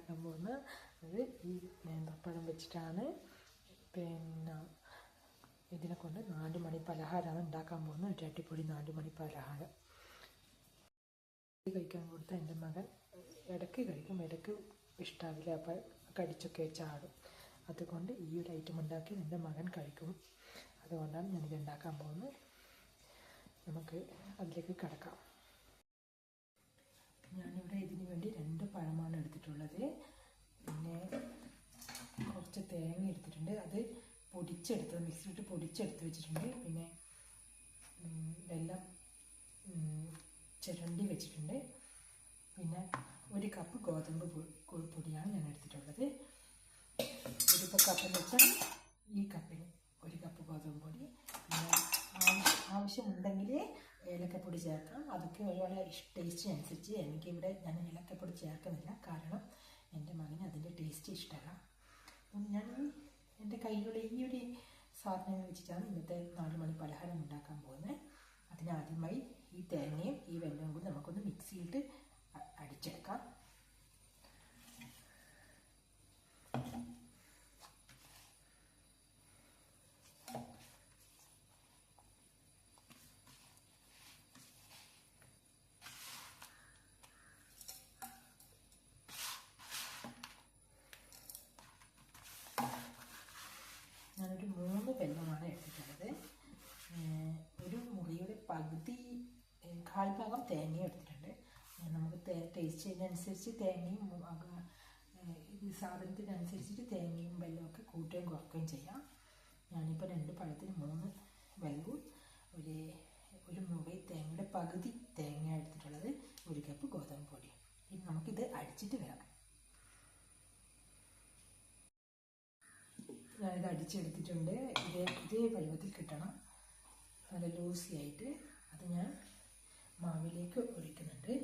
ഉണ്ടാക്കാൻ പോകുന്നത്. അത് ഈ നേന്ത്രപ്പഴം വെച്ചിട്ടാണ്. പിന്നെ ഇതിനെ കൊണ്ട് 4 മണി പലഹാരമാണ് ഉണ്ടാക്കാൻ പോകുന്നത്. ഒരു അടിപൊളി 4 മണി പലഹാരം കഴിക്കാൻ കൊടുത്താൽ എൻ്റെ മകൻ ഇടയ്ക്ക് കഴിക്കും, ഇടയ്ക്ക് ഇഷ്ടാവില്ല, അപ്പോൾ കടിച്ചൊക്കെ ചാടും. അതുകൊണ്ട് ഈ ഒരു ഐറ്റം ഉണ്ടാക്കി എൻ്റെ മകൻ കഴിക്കും. അതുകൊണ്ടാണ് ഞാനിത് ഉണ്ടാക്കാൻ പോകുന്നത്. നമുക്ക് അതിലേക്ക് കിടക്കാം. ഞാനിവിടെ ഇതിന് വേണ്ടി 2 പഴമാണ് എടുത്തിട്ടുള്ളത്. പിന്നെ കുറച്ച് തേങ്ങ എടുത്തിട്ടുണ്ട്, അത് പൊടിച്ചെടുത്തത് മിക്സിയിട്ട് പൊടിച്ചെടുത്ത് വെച്ചിട്ടുണ്ട്. പിന്നെ വെല്ലം ചിരണ്ടി വെച്ചിട്ടുണ്ട്. പിന്നെ 1 കപ്പ് ഗോതമ്പ് പൊടിയാണ് ഞാൻ എടുത്തിട്ടുള്ളത്. ഇതിപ്പോൾ കപ്പെന്ന് വെച്ചാൽ ഈ കപ്പിന് 1 കപ്പ് ഗോതമ്പ് പൊടി. പിന്നെ ആവശ്യമുണ്ടെങ്കിൽ ഏലക്കപ്പൊടി ചേർക്കാം. അതൊക്കെ ഒരുപാട് ടേസ്റ്റിനനുസരിച്ച്. എനിക്കിവിടെ ഞാൻ ഏലക്കപ്പൊടി ചേർക്കുന്നില്ല, കാരണം എൻ്റെ മകന് അതിൻ്റെ ടേസ്റ്റ് ഇഷ്ടമല്ല. അപ്പം ഞാൻ എൻ്റെ കയ്യിലുള്ള ഈ ഒരു സാധനങ്ങൾ വെച്ചിട്ടാണ് ഇന്നത്തെ 4 മണി പലഹാരം ഉണ്ടാക്കാൻ പോകുന്നത്. അതിനാദ്യമായി ഈ തേങ്ങയും ഈ വെല്ലവും കൂടി നമുക്കൊന്ന് മിക്സിയിട്ട് അടിച്ചെടുക്കാം. ഞാനൊരു 3 വെല്ലമാണ് എടുത്തിട്ടുള്ളത്. ഒരു മുറിയുടെ പകുതി, 1/4 ഭാഗം തേങ്ങയും എടുത്തിട്ടുണ്ട്. നമുക്ക് ടേസ്റ്റിനനുസരിച്ച് തേങ്ങയും ഇത് സാധനത്തിനനുസരിച്ചിട്ട് തേങ്ങയും വെല്ലമൊക്കെ കൂട്ടുകയും കുറയ്ക്കുകയും ചെയ്യാം. ഞാനിപ്പോൾ 2 പഴത്തിന് 3 വെല്ലവും ഒരു മുറി തേങ്ങയുടെ പകുതി തേങ്ങ എടുത്തിട്ടുള്ളത്, 1 കപ്പ് ഗോതമ്പ് പൊടി. ഇനി നമുക്കിത് അടിച്ചിട്ട് വരാം. ഞാനിത് അടിച്ചെടുത്തിട്ടുണ്ട്. ഇതേ പരുവത്തിൽ കിട്ടണം, നല്ല ലൂസി ആയിട്ട്. അത് ഞാൻ മാവിലേക്ക് ഒഴിക്കുന്നുണ്ട്.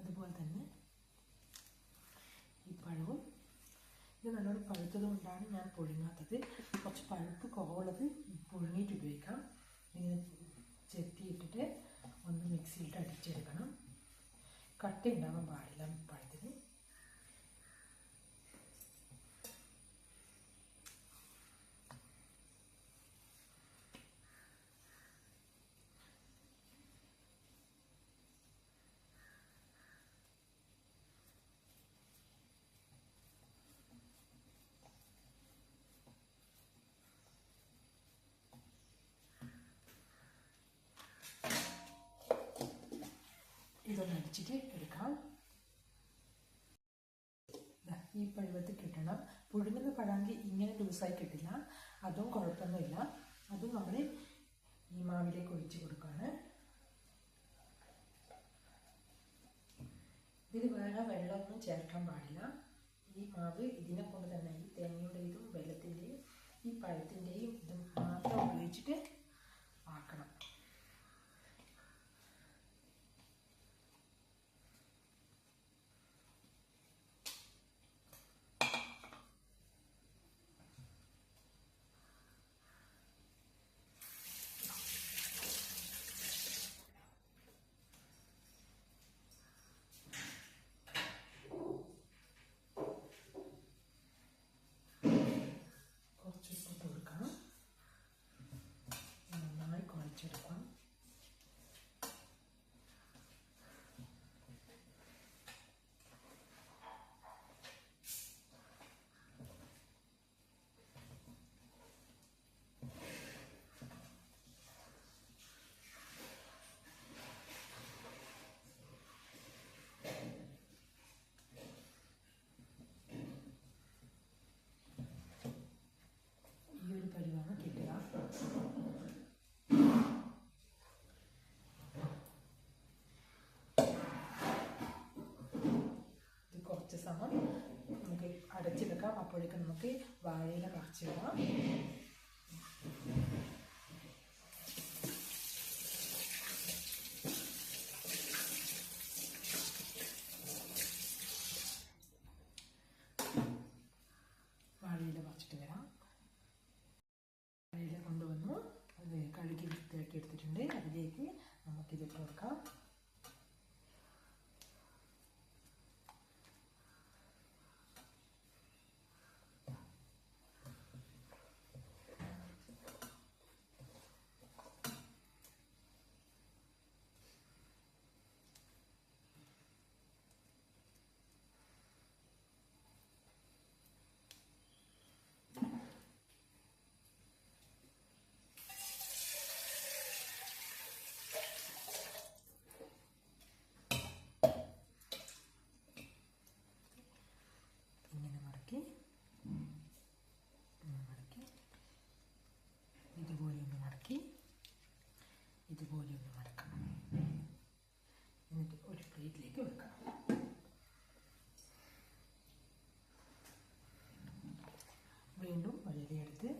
അതുപോലെ തന്നെ ഈ പഴവും, ഇത് നല്ലോണം പഴുത്തത് കൊണ്ടാണ് ഞാൻ പുഴുങ്ങാത്തത്. കുറച്ച് പഴുപ്പ് കുറവുള്ളത് പുഴുങ്ങിയിട്ട് ഉപയോഗിക്കാം. ഇങ്ങനെ ചെത്തിയിട്ടിട്ട് ഒന്ന് മിക്സിയിട്ട് അടിച്ചെടുക്കണം. കട്ട ഉണ്ടാവാൻ പാടില്ല പഴത്തിന്. ഇതൊന്ന് അടിച്ചിട്ട് എടുക്കാം. ഈ പരുവത്തിൽ കിട്ടണം. പുഴുങ്ങുന്ന പഴമെങ്കിൽ ഇങ്ങനെ ലൂസായി കിട്ടില്ല, അതും കുഴപ്പമൊന്നുമില്ല. അതും നമ്മൾ ഈ മാവിലേക്ക് ഒഴിച്ച് കൊടുക്കുകയാണ്. ഇതിൽ വേറെ വെള്ളമൊന്നും ചേർക്കാൻ പാടില്ല. ഈ മാവ് ഇതിനെ കൊണ്ട് തന്നെ, ഈ തേങ്ങയുടെ ഇതും വെള്ളത്തിൻ്റെയും ഈ പഴത്തിൻ്റെയും ഇതും മാത്രം ഉപയോഗിച്ചിട്ട് ആക്കണം. അപ്പോഴേക്കും നമുക്ക് വാഴയില മറിച്ചിടാം. വാഴയില മറിച്ചിട്ട് വരാം. വാഴയില കൊണ്ടുവന്നു അത് കഴുകി വൃത്തിയാക്കി എടുത്തിട്ടുണ്ട്. അതിലേക്ക് നമുക്കിതിട്ട് കൊടുക്കാം. ഇതുപോലെ ഒന്ന് മടക്കാം. എന്നിട്ട് ഒരു പ്ലേറ്റിലേക്ക് വെക്കാം. വീണ്ടും വഴിയിലെടുത്ത്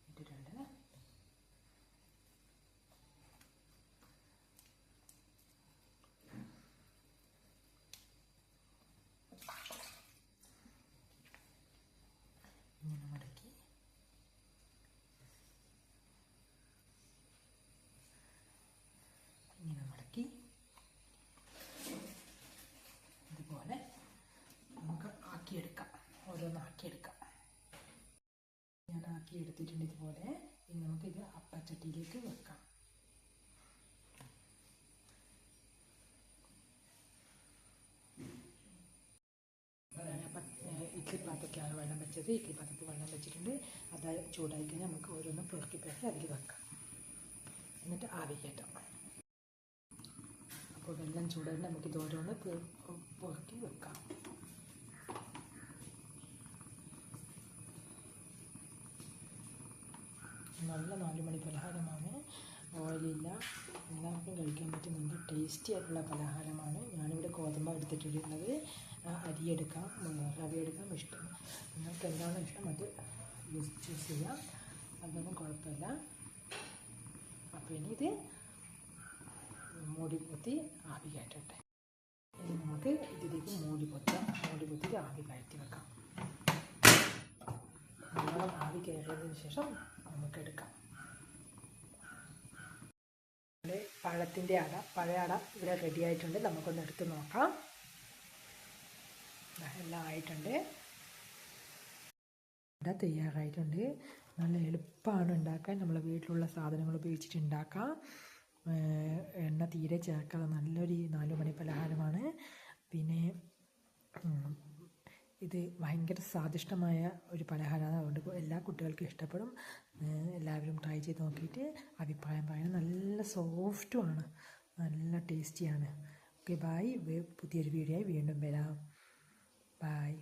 ഇട്ടിട്ടുണ്ട്. ഇങ്ങനെ മടക്കി ഇതുപോലെ നമുക്ക് ആക്കിയെടുക്കാം. ഓരോന്നാക്കിയെടുക്കാം. ഞാൻ ആക്കിയെടുത്തിട്ടുണ്ട് ഇതുപോലെ. ഇനി നമുക്കിത് അപ്പച്ചട്ടിയിലേക്ക് വെക്കാം. ഇഡ്ഡലി പാത്രത്തിലാണ് വെള്ളം വെച്ചത്. ഇഡ്ഡലി പാത്രത്തിൽ വെള്ളം വെച്ചിട്ടുണ്ട്. അത് ചൂടായി കഴിഞ്ഞാൽ നമുക്ക് ഓരോന്ന് പെറുക്കി അതിൽ വെക്കാം. എന്നിട്ട് ആവി കയറ്റാം. അപ്പോൾ വെള്ളം ചൂടായിട്ട് നമുക്കിത് ഓരോന്ന് പെറുക്കി വെക്കാം. നല്ല 4 മണി പലഹാരമാണ്. ഓയിലില്ല, എല്ലാവർക്കും കഴിക്കാൻ പറ്റുന്നുണ്ട്. ടേസ്റ്റി ആയിട്ടുള്ള പലഹാരമാണ്. ഞാനിവിടെ ഗോതമ്പ് എടുത്തിട്ടുള്ളത്. അരി എടുക്കാം, റവ എടുക്കാം. ഇഷ്ടം നിങ്ങൾക്ക് എന്താണോ ഇഷ്ടം അത് ചൂസ് ചെയ്യാം. അതൊന്നും കുഴപ്പമില്ല. അപ്പോൾ ഇനി ഇത് മൂടി പൊത്തി ആവി കയറ്റട്ടെ. ഇനി നമുക്ക് ഇതിലേക്ക് മൂടി പൊത്തിയിട്ട് ആവി കയറ്റി വെക്കാം. നല്ലോണം ആവി കയറിയതിന് ശേഷം നമുക്കെടുക്കാം. പഴത്തിൻ്റെ പഴയ അട ഇവിടെ റെഡി ആയിട്ടുണ്ട്. നമുക്കൊന്ന് എടുത്ത് നോക്കാം. എല്ലാം ആയിട്ടുണ്ട്. അട തയ്യാറായിട്ടുണ്ട്. നല്ല എളുപ്പമാണ് ഉണ്ടാക്കാൻ. നമ്മളെ വീട്ടിലുള്ള സാധനങ്ങൾ ഉപയോഗിച്ചിട്ട് ഉണ്ടാക്കാം. എണ്ണ തീരെ ചേർക്കാതെ നല്ലൊരു 4 മണി പലഹാരമാണ്. പിന്നെ ഇത് ഭയങ്കര സ്വാദിഷ്ടമായ ഒരു പലഹാരമാണ്. അതുകൊണ്ട് എല്ലാ കുട്ടികൾക്കും ഇഷ്ടപ്പെടും. എല്ലാവരും ട്രൈ ചെയ്ത് നോക്കിയിട്ട് അഭിപ്രായം പറയണം. നല്ല സോഫ്റ്റുമാണ്, നല്ല ടേസ്റ്റിയാണ്. Okay, by. പുതിയൊരു വീഡിയോ ആയി വീണ്ടും വരാം. ബൈ.